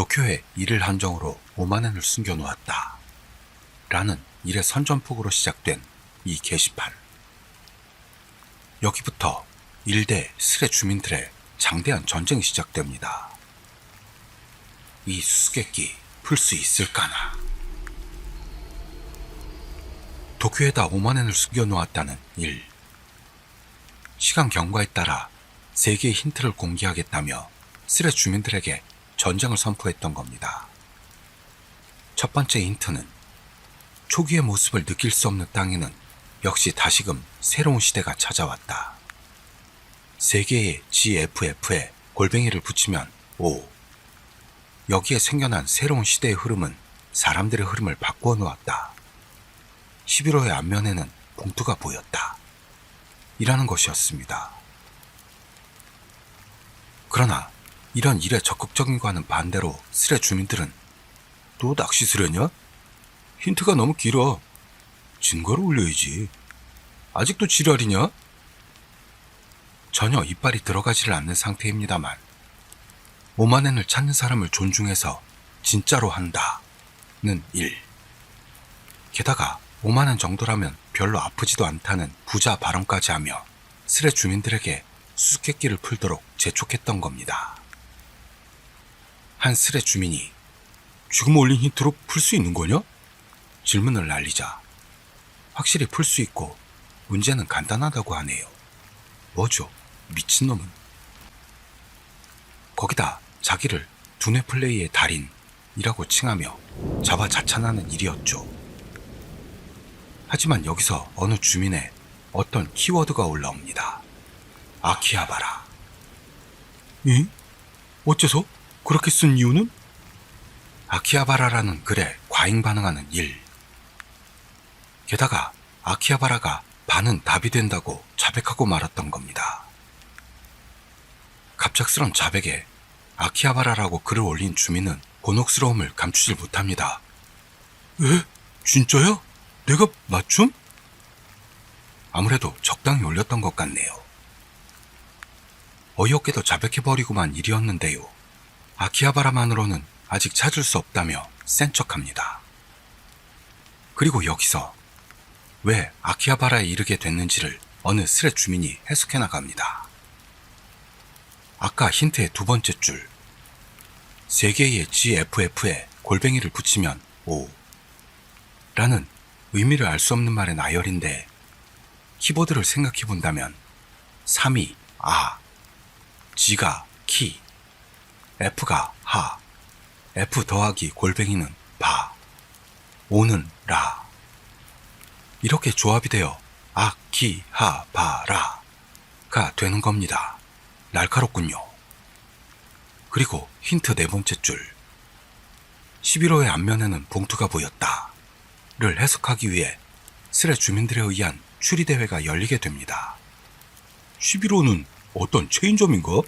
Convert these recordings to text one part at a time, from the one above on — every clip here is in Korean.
도쿄에 일을 한정으로 5만 원을 숨겨놓았다. 라는 일의 선전포고로 시작된 이 게시판. 여기부터 일대 스레 주민들의 장대한 전쟁이 시작됩니다. 이 수수께끼 풀 수 있을까나. 도쿄에다 5만 원을 숨겨놓았다는 일. 시간 경과에 따라 3개의 힌트를 공개하겠다며 스레 주민들에게 전쟁을 선포했던 겁니다. 첫 번째 힌트는 초기의 모습을 느낄 수 없는 땅에는 역시 다시금 새로운 시대가 찾아왔다. 3개의 GFF에 골뱅이를 붙이면 O. 여기에 생겨난 새로운 시대의 흐름은 사람들의 흐름을 바꾸어 놓았다. 11호의 앞면에는 봉투가 보였다. 이라는 것이었습니다. 그러나 이런 일에 적극적인 과는 반대로 스레 주민들은 또 낚시 스레냐? 힌트가 너무 길어. 증거를 올려야지. 아직도 지랄이냐? 전혀 이빨이 들어가지를 않는 상태입니다만 5만 원을 찾는 사람을 존중해서 진짜로 한다는 일. 게다가 5만 원 정도라면 별로 아프지도 않다는 부자 발언까지 하며 스레 주민들에게 수수께끼를 풀도록 재촉했던 겁니다. 한 스레 주민이 지금 올린 힌트로 풀 수 있는 거냐? 질문을 날리자 확실히 풀 수 있고 문제는 간단하다고 하네요. 뭐죠? 미친놈은. 거기다 자기를 두뇌 플레이의 달인이라고 칭하며 자화자찬하는 일이었죠. 하지만 여기서 어느 주민의 어떤 키워드가 올라옵니다. 아키하바라. 응? 어째서? 그렇게 쓴 이유는? 아키하바라라는 글에 과잉 반응하는 일. 게다가 아키하바라가 반은 답이 된다고 자백하고 말았던 겁니다. 갑작스런 자백에 아키하바라라고 글을 올린 주민은 곤혹스러움을 감추질 못합니다. 에? 진짜야? 내가 맞춤? 아무래도 적당히 올렸던 것 같네요. 어이없게도 자백해버리고만 일이었는데요. 아키하바라만으로는 아직 찾을 수 없다며 센 척합니다. 그리고 여기서 왜 아키하바라에 이르게 됐는지를 어느 스레 주민이 해석해 나갑니다. 아까 힌트의 두 번째 줄 3개의 GFF에 골뱅이를 붙이면 O 라는 의미를 알 수 없는 말의 나열인데 키보드를 생각해 본다면 3이 아, G가 키, F가 하, F 더하기 골뱅이는 바, O는 라. 이렇게 조합이 되어 아키하바라가 되는 겁니다. 날카롭군요. 그리고 힌트 네 번째 줄 11호의 앞면에는 봉투가 보였다 를 해석하기 위해 스레 주민들에 의한 추리대회가 열리게 됩니다. 11호는 어떤 체인점인가?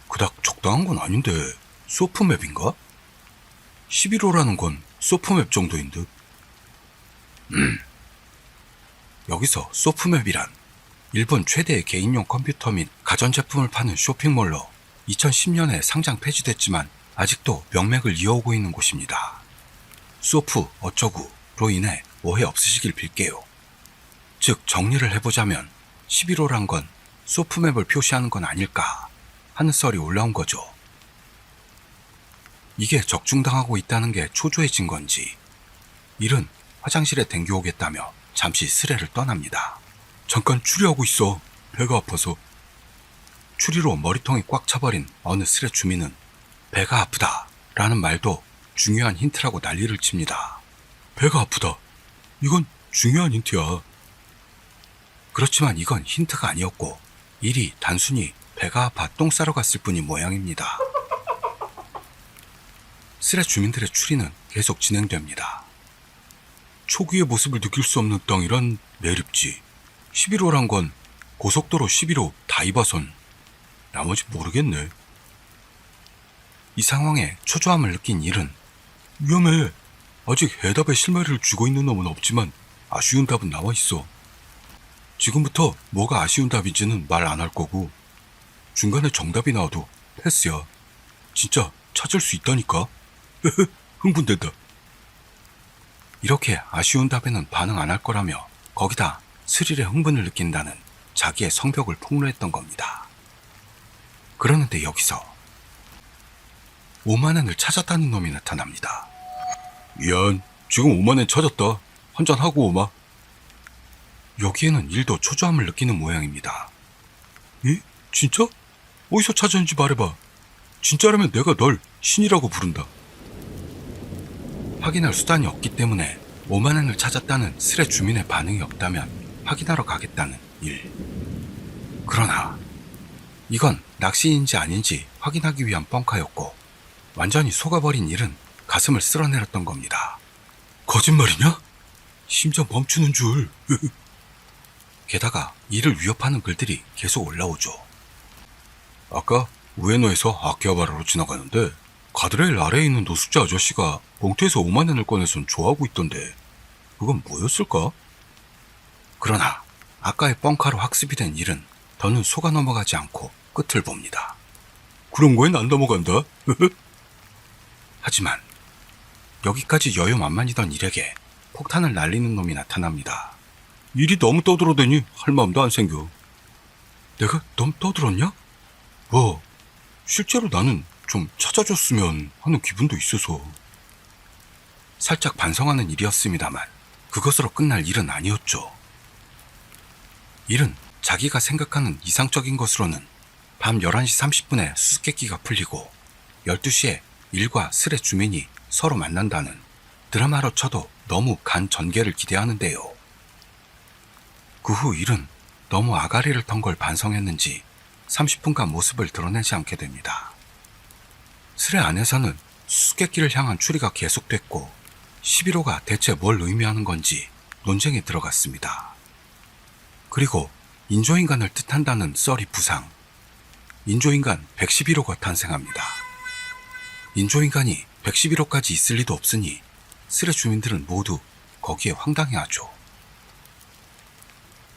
그닥 적당한 건 아닌데 소프맵인가? 11호라는 건 소프맵 정도인 듯. 여기서 소프맵이란 일본 최대의 개인용 컴퓨터 및 가전제품을 파는 쇼핑몰로 2010년에 상장 폐지됐지만 아직도 명맥을 이어오고 있는 곳입니다. 소프 어쩌구로 인해 오해 없으시길 빌게요. 즉 정리를 해보자면 11호란 건 소프맵을 표시하는 건 아닐까 하는 썰이 올라온 거죠. 이게 적중당하고 있다는 게 초조해진 건지 일은 화장실에 댕겨오겠다며 잠시 스레를 떠납니다. 잠깐 추리하고 있어. 배가 아파서. 추리로 머리통이 꽉 차버린 어느 스레 주민은 배가 아프다 라는 말도 중요한 힌트라고 난리를 칩니다. 배가 아프다. 이건 중요한 힌트야. 그렇지만 이건 힌트가 아니었고 일이 단순히 배가 아파 똥 싸러 갔을 뿐인 모양입니다. 스레 주민들의 추리는 계속 진행됩니다. 초기의 모습을 느낄 수 없는 땅이란 매립지. 11호란 건 고속도로 11호 다이버선. 나머지 모르겠네. 이 상황에 초조함을 느낀 일은 위험해. 아직 해답의 실마리를 쥐고 있는 놈은 없지만 아쉬운 답은 나와 있어. 지금부터 뭐가 아쉬운 답인지는 말 안 할 거고 중간에 정답이 나와도 패스야. 진짜 찾을 수 있다니까. 흥분된다. 이렇게 아쉬운 답에는 반응 안 할 거라며 거기다 스릴에 흥분을 느낀다는 자기의 성벽을 폭로했던 겁니다. 그러는데 여기서 5만 원을 찾았다는 놈이 나타납니다. 미안, 지금 5만 원 찾았다. 한잔하고 오마. 여기에는 일도 초조함을 느끼는 모양입니다. 에? 진짜? 어디서 찾았는지 말해봐. 진짜라면 내가 널 신이라고 부른다. 확인할 수단이 없기 때문에 5만 원을 찾았다는 스레 주민의 반응이 없다면 확인하러 가겠다는 일. 그러나 이건 낚시인지 아닌지 확인하기 위한 뻥카였고 완전히 속아버린 일은 가슴을 쓸어내렸던 겁니다. 거짓말이냐? 심장 멈추는 줄. 게다가 이를 위협하는 글들이 계속 올라오죠. 아까 우에노에서 아키하바라로 지나가는데 가드레일 아래에 있는 노숙자 아저씨가 봉투에서 5만 원을 꺼내선 좋아하고 있던데 그건 뭐였을까? 그러나 아까의 뻥카로 학습이 된 일은 더는 속아 넘어가지 않고 끝을 봅니다. 그런 거엔 안 넘어간다. 하지만 여기까지 여유만만이던 일에게 폭탄을 날리는 놈이 나타납니다. 일이 너무 떠들어대니 할 마음도 안 생겨. 내가 너무 떠들었냐? 뭐 실제로 나는 좀 찾아줬으면 하는 기분도 있어서. 살짝 반성하는 일이었습니다만 그것으로 끝날 일은 아니었죠. 일은 자기가 생각하는 이상적인 것으로는 밤 11시 30분에 수수께끼가 풀리고 12시에 일과 스레 주민이 서로 만난다는 드라마로 쳐도 너무 간 전개를 기대하는데요. 그 후 일은 너무 아가리를 턴 걸 반성했는지 30분간 모습을 드러내지 않게 됩니다. 스레 안에서는 수수께끼를 향한 추리가 계속됐고 11호가 대체 뭘 의미하는 건지 논쟁에 들어갔습니다. 그리고 인조인간을 뜻한다는 썰이 부상, 인조인간 111호가 탄생합니다. 인조인간이 111호까지 있을 리도 없으니 스레 주민들은 모두 거기에 황당해하죠.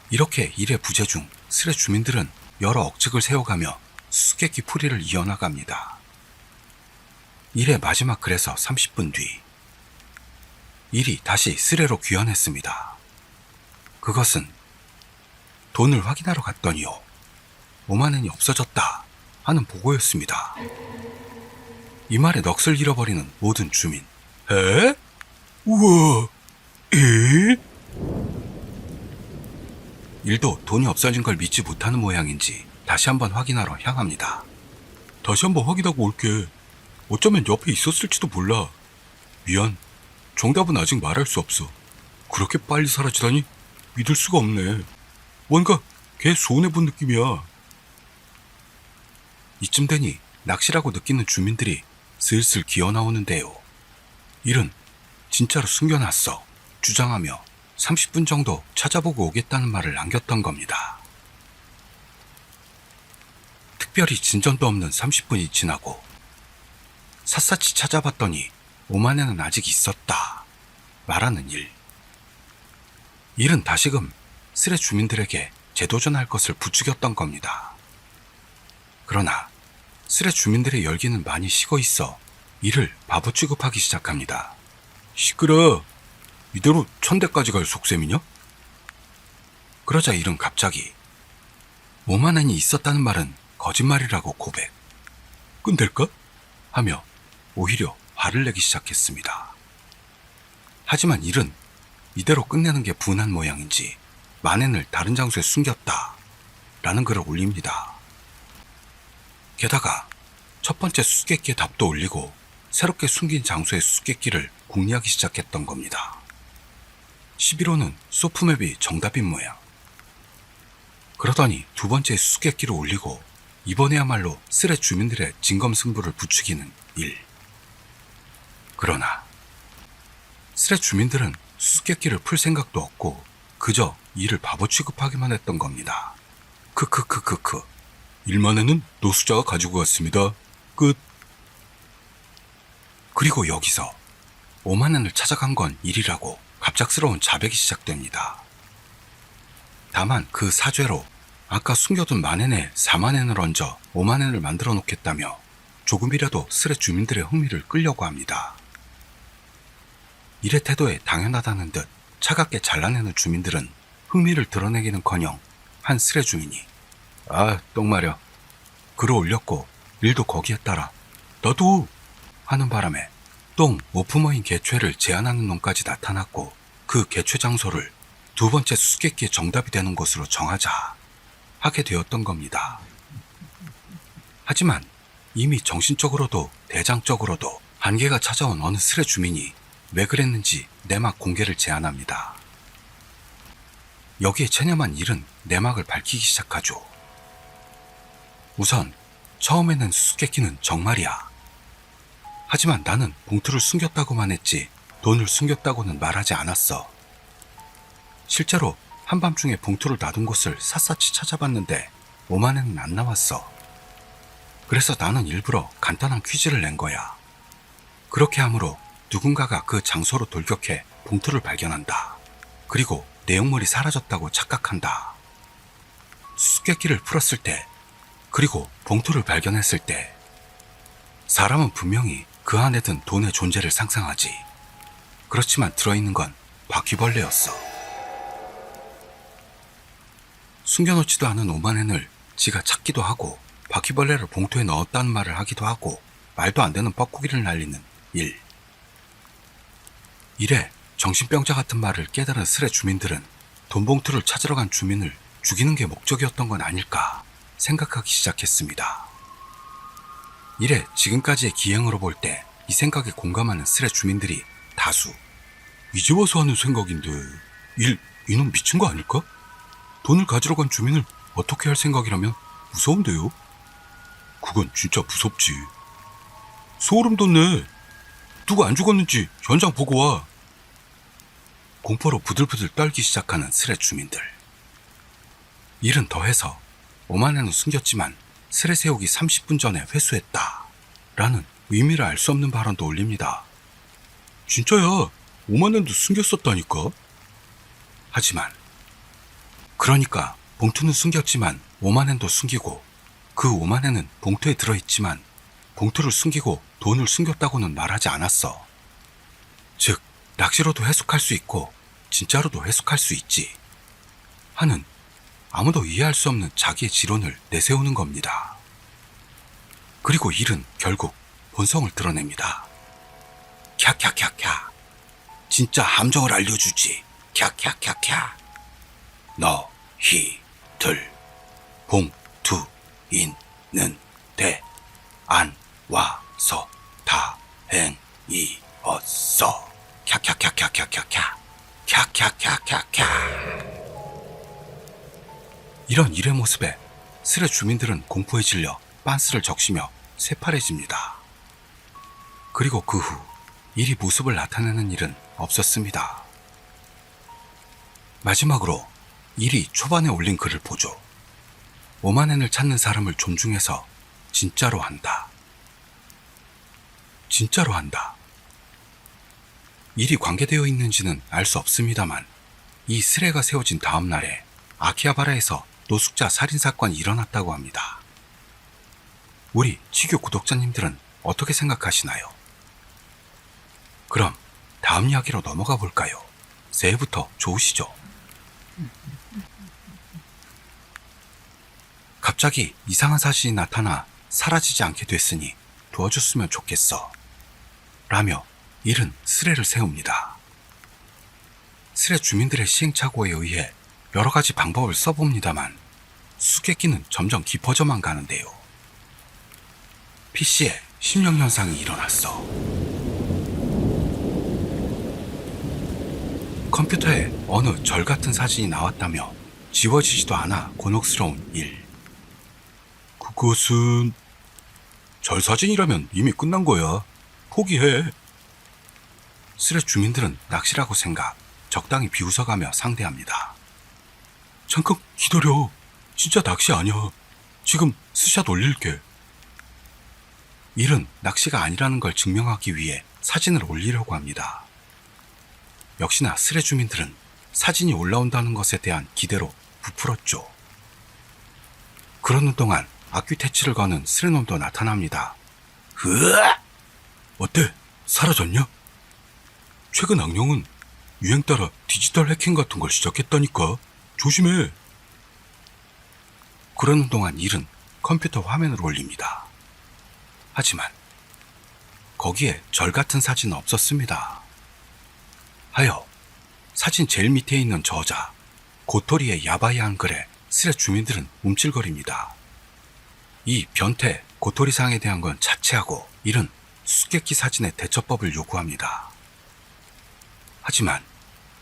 이렇게 일의 부재 중 스레 주민들은 여러 억측을 세워가며 수수께끼 풀이를 이어나갑니다. 일의 마지막 글에서 30분 뒤 일이 다시 스레로 귀환했습니다. 그것은 돈을 확인하러 갔더니요 5만 원이 없어졌다 하는 보고였습니다. 이 말에 넋을 잃어버리는 모든 주민. 에? 우와, 에? 일도 돈이 없어진 걸 믿지 못하는 모양인지 다시 한번 확인하러 향합니다. 다시 한번 확인하고 올게. 어쩌면 옆에 있었을지도 몰라. 미안. 정답은 아직 말할 수 없어. 그렇게 빨리 사라지다니 믿을 수가 없네. 뭔가 걔 손해본 느낌이야. 이쯤 되니 낚시라고 느끼는 주민들이 슬슬 기어나오는데요. 일은 진짜로 숨겨놨어 주장하며 30분 정도 찾아보고 오겠다는 말을 남겼던 겁니다. 특별히 진전도 없는 30분이 지나고 샅샅이 찾아봤더니 5만 원은 아직 있었다 말하는 일. 일은 다시금 스레 주민들에게 재도전할 것을 부추겼던 겁니다. 그러나 스레 주민들의 열기는 많이 식어 있어 이를 바보 취급하기 시작합니다. 시끄러. 이대로 1000대까지 갈 속셈이냐? 그러자 일은 갑자기 5만 원이 있었다는 말은 거짓말이라고 고백. 끝낼까? 하며 오히려 화를 내기 시작했습니다. 하지만 일은 이대로 끝내는 게 분한 모양인지 만엔을 다른 장소에 숨겼다 라는 글을 올립니다. 게다가 첫 번째 수수께끼의 답도 올리고 새롭게 숨긴 장소의 수수께끼를 궁리하기 시작했던 겁니다. 11호는 소프맵이 정답인 모양. 그러더니 두 번째 수수께끼를 올리고 이번에야말로 스레 주민들의 진검승부를 부추기는 일. 그러나 스레 주민들은 수수께끼를 풀 생각도 없고 그저 이를 바보 취급하기만 했던 겁니다. 크크크크크. 1만에는 노숙자가 가지고 갔습니다. 끝. 그리고 여기서 5만 원을 찾아간 건 일이라고 갑작스러운 자백이 시작됩니다. 다만 그 사죄로 아까 숨겨둔 만엔에 4만 원을 얹어 5만 원을 만들어 놓겠다며 조금이라도 스레 주민들의 흥미를 끌려고 합니다. 일의 태도에 당연하다는 듯 차갑게 잘라내는 주민들은 흥미를 드러내기는커녕 한 스레 주민이 똥 마려 글을 올렸고 일도 거기에 따라 너도 하는 바람에 똥 오프머인 개최를 제안하는 놈까지 나타났고 그 개최 장소를 두 번째 수수께끼의 정답이 되는 곳으로 정하자 하게 되었던 겁니다. 하지만 이미 정신적으로도 대장적으로도 한계가 찾아온 어느 스레 주민이 왜 그랬는지 내막 공개를 제안합니다. 여기에 체념한 일은 내막을 밝히기 시작하죠. 우선 처음에는 수수께끼는 정말이야. 하지만 나는 봉투를 숨겼다고만 했지 돈을 숨겼다고는 말하지 않았어. 실제로 한밤중에 봉투를 놔둔 곳을 샅샅이 찾아봤는데 5만원은 안 나왔어. 그래서 나는 일부러 간단한 퀴즈를 낸 거야. 그렇게 함으로 누군가가 그 장소로 돌격해 봉투를 발견한다. 그리고 내용물이 사라졌다고 착각한다. 수수께끼를 풀었을 때, 그리고 봉투를 발견했을 때 사람은 분명히 그 안에 든 돈의 존재를 상상하지. 그렇지만 들어있는 건 바퀴벌레였어. 숨겨놓지도 않은 5만엔을 지가 찾기도 하고 바퀴벌레를 봉투에 넣었다는 말을 하기도 하고 말도 안 되는 뻐꾸기를 날리는 일. 이래 정신병자 같은 말을 깨달은 스레 주민들은 돈봉투를 찾으러 간 주민을 죽이는 게 목적이었던 건 아닐까 생각하기 시작했습니다. 이래 지금까지의 기행으로 볼 때 이 생각에 공감하는 스레 주민들이 다수. 이제 와서 하는 생각인데 이놈 미친 거 아닐까? 돈을 가지러 간 주민을 어떻게 할 생각이라면 무서운데요? 그건 진짜 무섭지. 소름 돋네. 누가 안 죽었는지 현장 보고 와. 공포로 부들부들 떨기 시작하는 스레 주민들. 일은 더해서 5만엔은 숨겼지만 스레 세우기 30분 전에 회수했다 라는 의미를 알 수 없는 발언도 올립니다. 진짜야, 5만엔도 숨겼었다니까. 하지만 그러니까 봉투는 숨겼지만 5만엔도 숨기고 그 5만엔은 봉투에 들어있지만 봉투를 숨기고 돈을 숨겼다고는 말하지 않았어. 즉 낚시로도 해석할 수 있고 진짜로도 해석할 수 있지 하는 아무도 이해할 수 없는 자기의 지론을 내세우는 겁니다. 그리고 일은 결국 본성을 드러냅니다. 캬캬캬캬. 진짜 함정을 알려주지. 캬캬캬캬. 너희들 봉투 있는데 안 와서 다행이었어. 캬캬캬캬캬캬캬. 캬캬캬캬캬. 이런 일의 모습에 스레 주민들은 공포에 질려 빤스를 적시며 새파래집니다. 그리고 그 후 일이 모습을 나타내는 일은 없었습니다. 마지막으로 일이 초반에 올린 글을 보죠. 5만엔을 찾는 사람을 존중해서 진짜로 한다. 진짜로 한다. 일이 관계되어 있는지는 알 수 없습니다만 이 스레가 세워진 다음 날에 아키하바라에서 노숙자 살인사건이 일어났다고 합니다. 우리 치교 구독자님들은 어떻게 생각하시나요? 그럼 다음 이야기로 넘어가 볼까요? 새해부터 좋으시죠? 갑자기 이상한 사실이 나타나 사라지지 않게 됐으니 도와줬으면 좋겠어 라며 일은 스레를 세웁니다. 스레 주민들의 시행착오에 의해 여러 가지 방법을 써봅니다만 수수께끼는 점점 깊어져만 가는데요. PC에 심령현상이 일어났어. 컴퓨터에 어느 절 같은 사진이 나왔다며 지워지지도 않아 곤혹스러운 일. 그것은 절 사진이라면 이미 끝난 거야. 포기해. 스레 주민들은 낚시라고 생각, 적당히 비웃어가며 상대합니다. 잠깐 기다려. 진짜 낚시 아니야. 지금 스샷 올릴게. 일은 낚시가 아니라는 걸 증명하기 위해 사진을 올리려고 합니다. 역시나 스레 주민들은 사진이 올라온다는 것에 대한 기대로 부풀었죠. 그러는 동안 악귀 퇴치를 거는 스레놈도 나타납니다. 으아! 어때? 사라졌냐? 최근 악령은 유행 따라 디지털 해킹 같은 걸 시작했다니까. 조심해. 그러는 동안 일은 컴퓨터 화면을 올립니다. 하지만 거기에 절 같은 사진은 없었습니다. 하여 사진 제일 밑에 있는 저자 고토리의 야바이한 글에 스레 주민들은 움찔거립니다. 이 변태 고토리상에 대한 건 자체하고 일은 수수께끼 사진의 대처법을 요구합니다. 하지만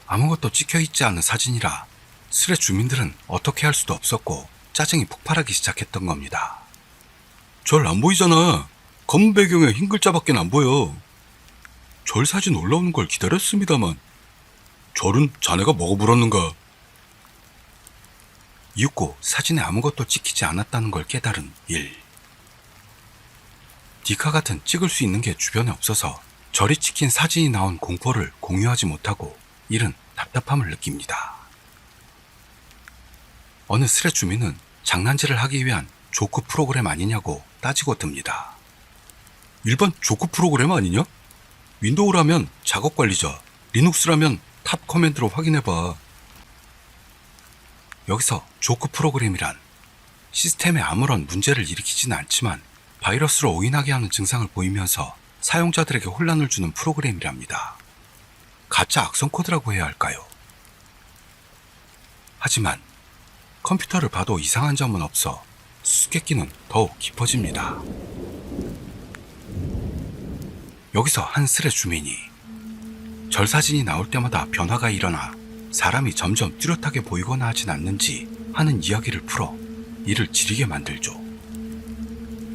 아무것도 찍혀있지 않은 사진이라 스레 주민들은 어떻게 할 수도 없었고 짜증이 폭발하기 시작했던 겁니다. 절 안 보이잖아. 검은 배경에 흰 글자밖에 안 보여. 절 사진 올라오는 걸 기다렸습니다만 절은 자네가 먹어불었는가? 이윽고 사진에 아무것도 찍히지 않았다는 걸 깨달은 일. 디카 같은 찍을 수 있는 게 주변에 없어서 절이 찍힌 사진이 나온 공포를 공유하지 못하고 일은 답답함을 느낍니다. 어느 스레 주민은 장난질을 하기 위한 조크 프로그램 아니냐고 따지고 듭니다. 일반 조크 프로그램 아니냐? 윈도우라면 작업 관리자, 리눅스라면 탑 커맨드로 확인해봐. 여기서 조크 프로그램이란 시스템에 아무런 문제를 일으키지는 않지만 바이러스로 오인하게 하는 증상을 보이면서 사용자들에게 혼란을 주는 프로그램이랍니다. 가짜 악성 코드라고 해야 할까요? 하지만 컴퓨터를 봐도 이상한 점은 없어 수수께끼는 더욱 깊어집니다. 여기서 한 스레 주민이 절 사진이 나올 때마다 변화가 일어나 사람이 점점 뚜렷하게 보이거나 하진 않는지 하는 이야기를 풀어 이를 지리게 만들죠.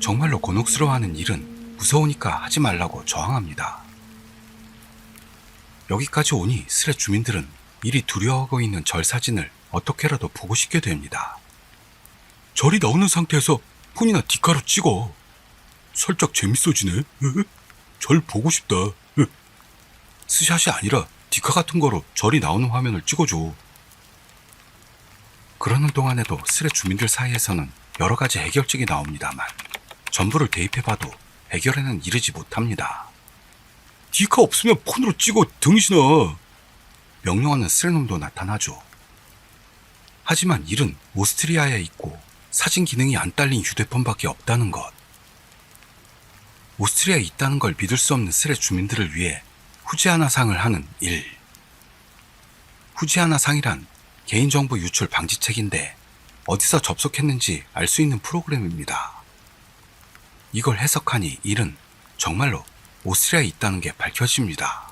정말로 곤혹스러워하는 일은 무서우니까 하지 말라고 저항합니다. 여기까지 오니 스레 주민들은 일이 두려워하고 있는 절 사진을 어떻게라도 보고 싶게 됩니다. 절이 나오는 상태에서 폰이나 디카로 찍어. 살짝 재밌어지네. 절 보고 싶다. 스샷이 아니라 디카 같은 거로 절이 나오는 화면을 찍어줘. 그러는 동안에도 스레 주민들 사이에서는 여러 가지 해결책이 나옵니다만 전부를 대입해봐도 해결에는 이르지 못합니다. 디카 없으면 폰으로 찍어, 등신아. 명령하는 스레놈도 나타나죠. 하지만 일은 오스트리아에 있고 사진 기능이 안 딸린 휴대폰밖에 없다는 것. 오스트리아에 있다는 걸 믿을 수 없는 스레 주민들을 위해 후지아나 상을 하는 일. 후지아나 상이란 개인정보 유출 방지책인데 어디서 접속했는지 알 수 있는 프로그램입니다. 이걸 해석하니 일은 정말로 오스트리아에 있다는 게 밝혀집니다.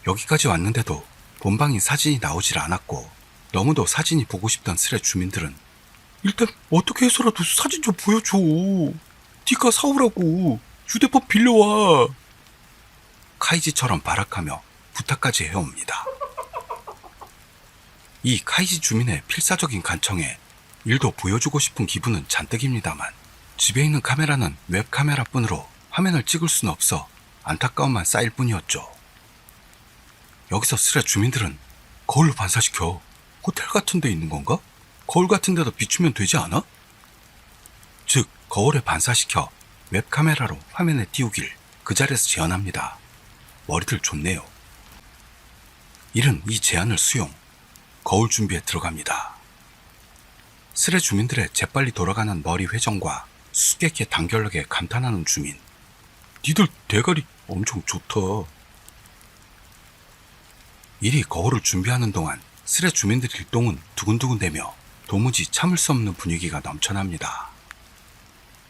여기까지 왔는데도 본방인 사진이 나오질 않았고 너무도 사진이 보고 싶던 스레 주민들은 일단 어떻게 해서라도 사진 좀 보여줘. 디카 사오라고. 휴대폰 빌려와. 카이지처럼 발악하며 부탁까지 해옵니다. 이 카이지 주민의 필사적인 간청에 일도 보여주고 싶은 기분은 잔뜩입니다만 집에 있는 카메라는 웹카메라뿐으로 화면을 찍을 수는 없어 안타까움만 쌓일 뿐이었죠. 여기서 스레 주민들은 거울로 반사시켜. 호텔 같은 데 있는 건가? 거울 같은 데다 비추면 되지 않아? 즉 거울에 반사시켜 웹카메라로 화면에 띄우길 그 자리에서 제안합니다. 머리들 좋네요. 일은 이 제안을 수용, 거울 준비에 들어갑니다. 스레 주민들의 재빨리 돌아가는 머리 회전과 수수께끼의 단결력에 감탄하는 주민. 니들 대가리 엄청 좋다. 일이 거울을 준비하는 동안 스레 주민들 일동은 두근두근대며 도무지 참을 수 없는 분위기가 넘쳐납니다.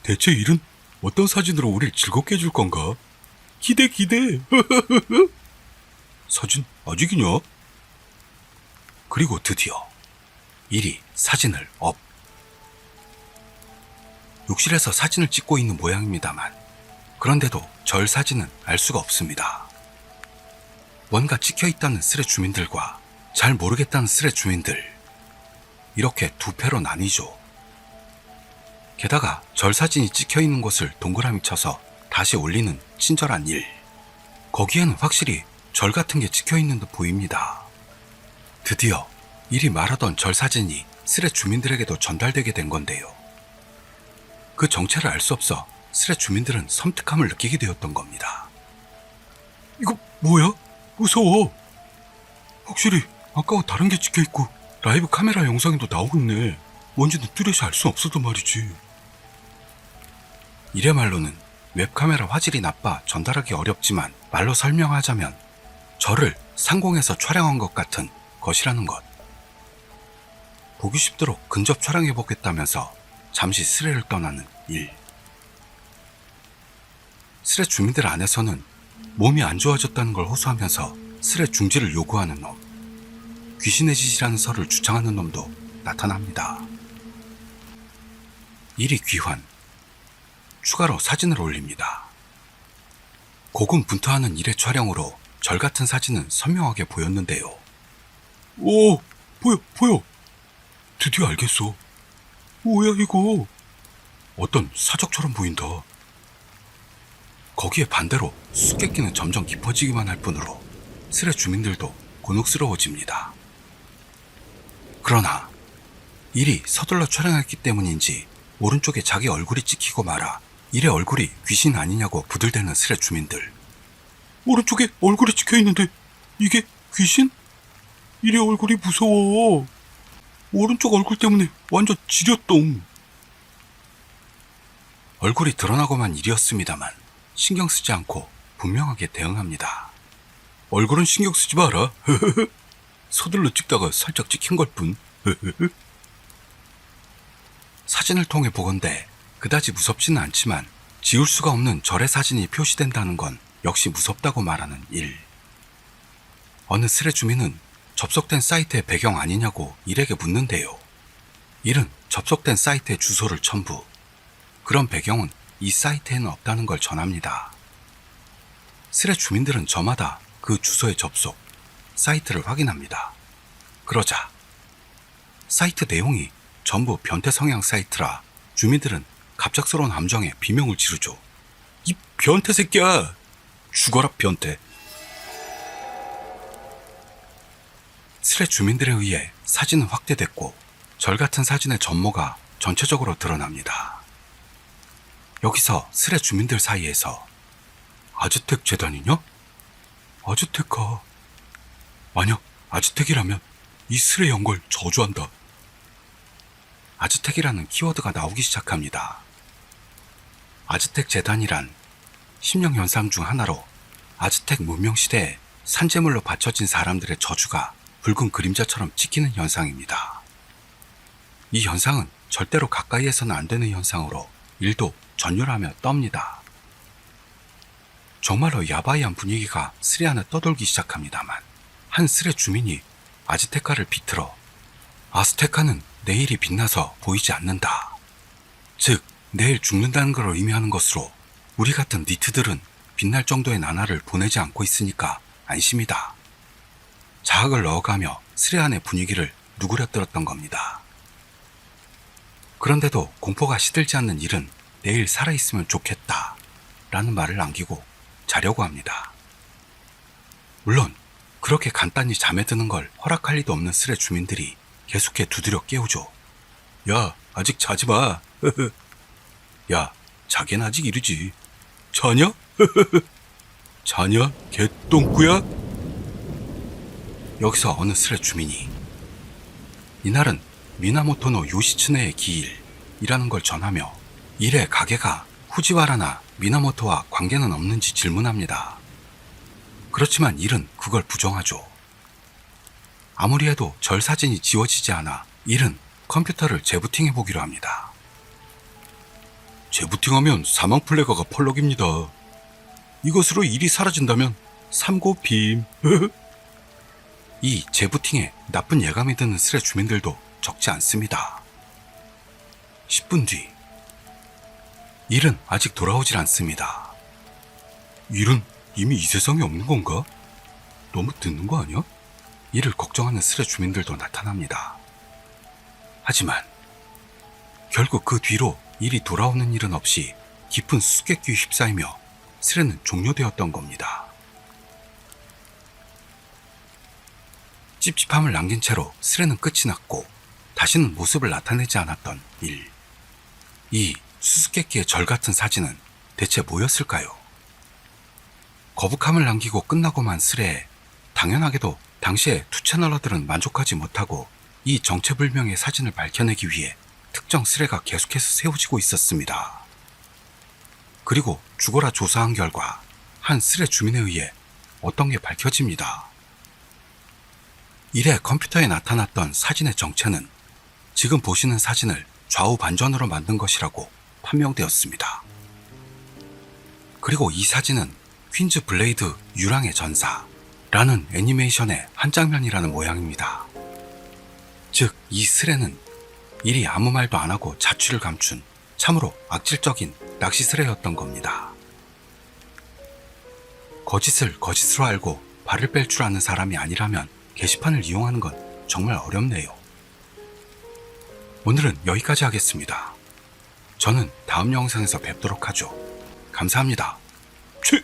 대체 일은 어떤 사진으로 우릴 즐겁게 해줄 건가? 기대. 사진 아직이냐? 그리고 드디어 일이 사진을 업. 욕실에서 사진을 찍고 있는 모양입니다만 그런데도 절 사진은 알 수가 없습니다. 뭔가 찍혀있다는 스레 주민들과 잘 모르겠다는 스레 주민들. 이렇게 두 패로 나뉘죠. 게다가 절 사진이 찍혀있는 곳을 동그라미 쳐서 다시 올리는 친절한 일. 거기에는 확실히 절 같은 게 찍혀있는 듯 보입니다. 드디어 일이 말하던 절 사진이 스레 주민들에게도 전달되게 된 건데요. 그 정체를 알 수 없어 스레 주민들은 섬뜩함을 느끼게 되었던 겁니다. 이거 뭐야? 무서워. 확실히 아까와 다른 게 찍혀있고 라이브 카메라 영상에도 나오고 있네. 뭔지는 뚜렷이 알 수 없어도 말이지. 이래 말로는 웹카메라 화질이 나빠 전달하기 어렵지만 말로 설명하자면 저를 상공에서 촬영한 것 같은 것이라는 것. 보기 쉽도록 근접 촬영해보겠다면서 잠시 스레를 떠나는 일. 스레 주민들 안에서는 몸이 안 좋아졌다는 걸 호소하면서 스레 중지를 요구하는 놈, 귀신의 짓이라는 설을 주장하는 놈도 나타납니다. 일이 귀환. 추가로 사진을 올립니다. 고군분투하는 일의 촬영으로 절 같은 사진은 선명하게 보였는데요. 오, 보여. 드디어 알겠어. 뭐야 이거. 어떤 사적처럼 보인다. 거기에 반대로 수수께끼는 점점 깊어지기만 할 뿐으로 스레 주민들도 곤혹스러워집니다. 그러나 일이 서둘러 촬영했기 때문인지 오른쪽에 자기 얼굴이 찍히고 말아 일의 얼굴이 귀신 아니냐고 부들대는 스레 주민들. 오른쪽에 얼굴이 찍혀있는데 이게 귀신? 일의 얼굴이 무서워. 오른쪽 얼굴 때문에 완전 지렸똥. 얼굴이 드러나고만 일이었습니다만 신경 쓰지 않고 분명하게 대응합니다. 얼굴은 신경 쓰지 마라. 서둘러 찍다가 살짝 찍힌 걸 뿐. 사진을 통해 보건대 그다지 무섭지는 않지만 지울 수가 없는 절의 사진이 표시된다는 건 역시 무섭다고 말하는 일. 어느 스레 주민은 접속된 사이트의 배경 아니냐고 일에게 묻는데요. 일은 접속된 사이트의 주소를 첨부. 그런 배경은 이 사이트에는 없다는 걸 전합니다. 스레 주민들은 저마다 그 주소에 접속, 사이트를 확인합니다. 그러자 사이트 내용이 전부 변태 성향 사이트라 주민들은 갑작스러운 함정에 비명을 지르죠. 이 변태 새끼야! 죽어라 변태! 스레 주민들에 의해 사진은 확대됐고 절 같은 사진의 전모가 전체적으로 드러납니다. 여기서 스레 주민들 사이에서 아즈텍 재단이냐? 아즈텍카. 만약 아즈텍이라면 이 스레 연걸 저주한다. 아즈텍이라는 키워드가 나오기 시작합니다. 아즈텍 재단이란 심령 현상 중 하나로 아즈텍 문명 시대에 산재물로 바쳐진 사람들의 저주가 붉은 그림자처럼 찍히는 현상입니다. 이 현상은 절대로 가까이에서는 안 되는 현상으로 일도 전율하며 떱니다. 정말로 야바이한 분위기가 스레 안에 떠돌기 시작합니다만 한 스레 주민이 아즈테카를 비틀어 아스테카는 내일이 빛나서 보이지 않는다. 즉 내일 죽는다는 걸 의미하는 것으로 우리 같은 니트들은 빛날 정도의 나날을 보내지 않고 있으니까 안심이다. 자학을 넣어가며 스레 안의 분위기를 누그러뜨렸던 겁니다. 그런데도 공포가 시들지 않는 일은 내일 살아있으면 좋겠다 라는 말을 남기고 자려고 합니다. 물론 그렇게 간단히 잠에 드는 걸 허락할 리도 없는 스레 주민들이 계속해 두드려 깨우죠. 야, 아직 자지마. 야, 자긴 아직 이르지. 자냐? 자냐? 개똥꾸야? 여기서 어느 스레 주민이 이날은 미나모토노 요시츠네의 기일이라는 걸 전하며 일의 가게가 후지와라나 미나모토와 관계는 없는지 질문합니다. 그렇지만 일은 그걸 부정하죠. 아무리 해도 절 사진이 지워지지 않아 일은 컴퓨터를 재부팅해보기로 합니다. 재부팅하면 사망 플래그가 펄럭입니다. 이것으로 일이 사라진다면 삼고빔. 이 재부팅에 나쁜 예감이 드는 스레 주민들도 적지 않습니다. 10분 뒤 일은 아직 돌아오질 않습니다. 일은 이미 이 세상에 없는 건가? 너무 늦는 거 아니야? 이를 걱정하는 스레 주민들도 나타납니다. 하지만 결국 그 뒤로 일이 돌아오는 일은 없이 깊은 수수께끼에 휩싸이며 스레는 종료되었던 겁니다. 찝찝함을 남긴 채로 스레는 끝이 났고 다시는 모습을 나타내지 않았던 일. 이 수수께끼의 절 같은 사진은 대체 뭐였을까요? 거북함을 남기고 끝나고만 쓰레. 당연하게도 당시에 투채널러들은 만족하지 못하고 이 정체불명의 사진을 밝혀내기 위해 특정 쓰레가 계속해서 세워지고 있었습니다. 그리고 죽어라 조사한 결과 한 쓰레 주민에 의해 어떤 게 밝혀집니다. 이래 컴퓨터에 나타났던 사진의 정체는 지금 보시는 사진을 좌우 반전으로 만든 것이라고 판명되었습니다. 그리고 이 사진은 퀸즈 블레이드 유랑의 전사라는 애니메이션의 한 장면이라는 모양입니다. 즉, 이 스레는 이리 아무 말도 안 하고 자취를 감춘 참으로 악질적인 낚시 스레였던 겁니다. 거짓을 거짓으로 알고 발을 뺄 줄 아는 사람이 아니라면 게시판을 이용하는 건 정말 어렵네요. 오늘은 여기까지 하겠습니다. 저는 다음 영상에서 뵙도록 하죠. 감사합니다. 치!